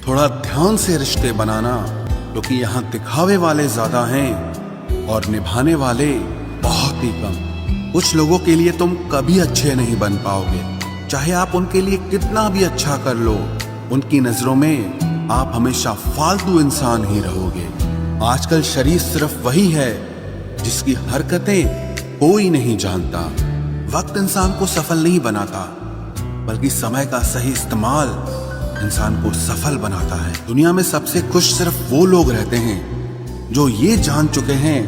थोड़ा ध्यान से रिश्ते बनाना, क्योंकि यहाँ दिखावे वाले ज्यादा हैं और निभाने वाले बहुत ही कम। कुछ लोगों के लिए तुम कभी अच्छे नहीं बन पाओगे, चाहे आप उनके लिए कितना भी अच्छा कर लो। उनकी नजरों में आप हमेशा फालतू इंसान ही रहोगे। आजकल शरीफ सिर्फ वही है जिसकी हरकतें कोई नहीं जानता। वक्त इंसान को सफल नहीं बनाता, बल्कि समय का सही इस्तेमाल इंसान को सफल बनाता है। दुनिया में सबसे खुश सिर्फ वो लोग रहते हैं जो ये जान चुके हैं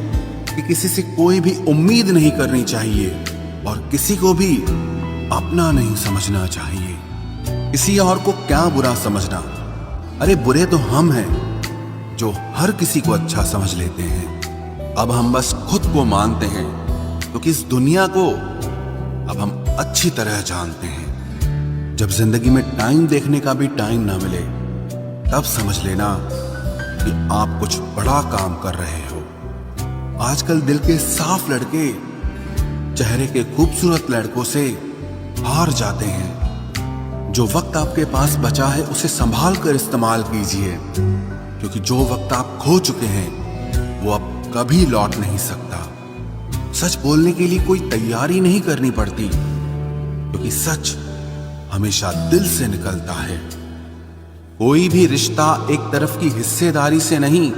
कि किसी से कोई भी उम्मीद नहीं करनी चाहिए और किसी को भी अपना नहीं समझना चाहिए। किसी और को क्या बुरा समझना, अरे बुरे तो हम हैं जो हर किसी को अच्छा समझ लेते हैं। अब हम बस खुद को मानते हैं, क्योंकि इस दुनिया को अब हम अच्छी तरह जानते हैं। जब जिंदगी में टाइम देखने का भी टाइम ना मिले, तब समझ लेना कि आप कुछ बड़ा काम कर रहे हो। आजकल दिल के साफ लड़के चेहरे के खूबसूरत लड़कों से हार जाते हैं। जो वक्त आपके पास बचा है उसे संभाल कर इस्तेमाल कीजिए, क्योंकि जो वक्त आप खो चुके हैं वो अब कभी लौट नहीं सकता। सच बोलने के लिए कोई तैयारी नहीं करनी पड़ती, क्योंकि सच हमेशा दिल से निकलता है। कोई भी रिश्ता एक तरफ की हिस्सेदारी से नहीं,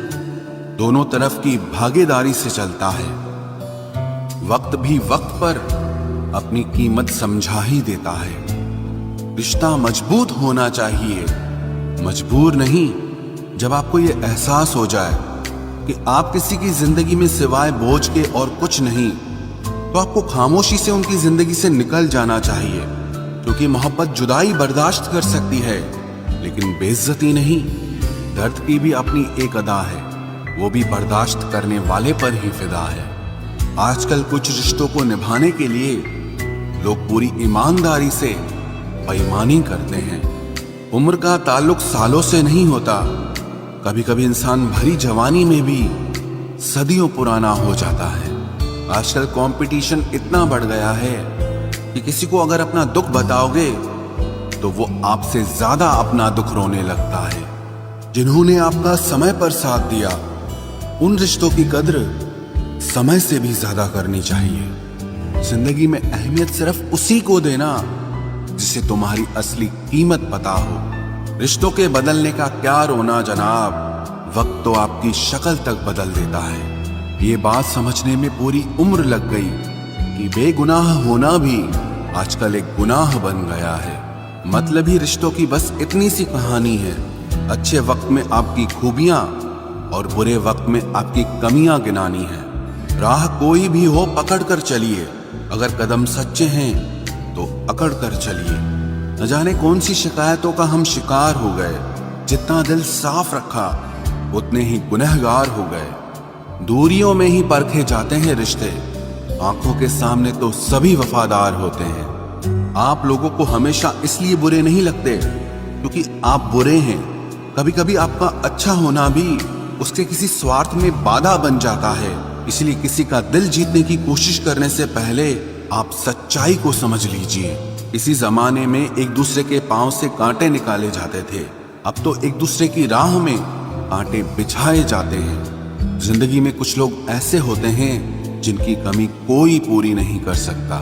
दोनों तरफ की भागीदारी से चलता है। वक्त भी वक्त पर अपनी कीमत समझा ही देता है। रिश्ता मजबूत होना चाहिए, मजबूर नहीं। जब आपको यह एहसास हो जाए कि आप किसी की जिंदगी में सिवाय बोझ के और कुछ नहीं, तो आपको खामोशी से उनकी जिंदगी से निकल जाना चाहिए, क्योंकि मोहब्बत जुदाई बर्दाश्त कर सकती है, लेकिन बेइज्जती नहीं। दर्द की भी अपनी एक अदा है, वो भी बर्दाश्त करने वाले पर ही फिदा है। आजकल कुछ रिश्तों को निभाने के लिए लोग पूरी ईमानदारी से बेईमानी करते हैं। उम्र का ताल्लुक सालों से नहीं होता, कभी कभी इंसान भरी जवानी में भी सदियों पुराना हो जाता है। आजकल कंपटीशन इतना बढ़ गया है कि किसी को अगर अपना दुख बताओगे तो वो आपसे ज्यादा अपना दुख रोने लगता है। जिन्होंने आपका समय पर साथ दिया, उन रिश्तों की कद्र समय से भी ज्यादा करनी चाहिए। जिंदगी में अहमियत सिर्फ उसी को देना जिसे तुम्हारी असली कीमत पता हो। रिश्तों के बदलने का क्या रोना जनाब, वक्त तो आपकी शक्ल तक बदल देता है। ये बात समझने में पूरी उम्र लग गई कि बेगुनाह होना भी आजकल एक गुनाह बन गया है। मतलबी रिश्तों की बस इतनी सी कहानी है। अच्छे वक्त में आपकी खूबियां और बुरे वक्त में आपकी कमियां गिनानी है। राह कोई भी हो पकड़ कर चलिए, अगर कदम सच्चे हैं तो अकड़ कर चलिए। न जाने कौन सी शिकायतों का हम शिकार हो गए। जितना दिल साफ रखा उतने ही गुनहगार हो गए। दूरियों में ही परखे जाते हैं रिश्ते, आंखों के सामने तो सभी वफादार होते हैं। आप लोगों को हमेशा इसलिए बुरे नहीं लगते क्योंकि आप बुरे हैं। कभी कभी आपका अच्छा होना भी उसके किसी स्वार्थ में बाधा बन जाता है। इसलिए किसी का दिल जीतने की कोशिश करने से पहले आप सच्चाई को समझ लीजिए। इसी जमाने में एक दूसरे के पांव से कांटे निकाले जाते थे, अब तो एक दूसरे की राह में कांटे बिछाए जाते हैं। जिंदगी में कुछ लोग ऐसे होते हैं जिनकी कमी कोई पूरी नहीं कर सकता।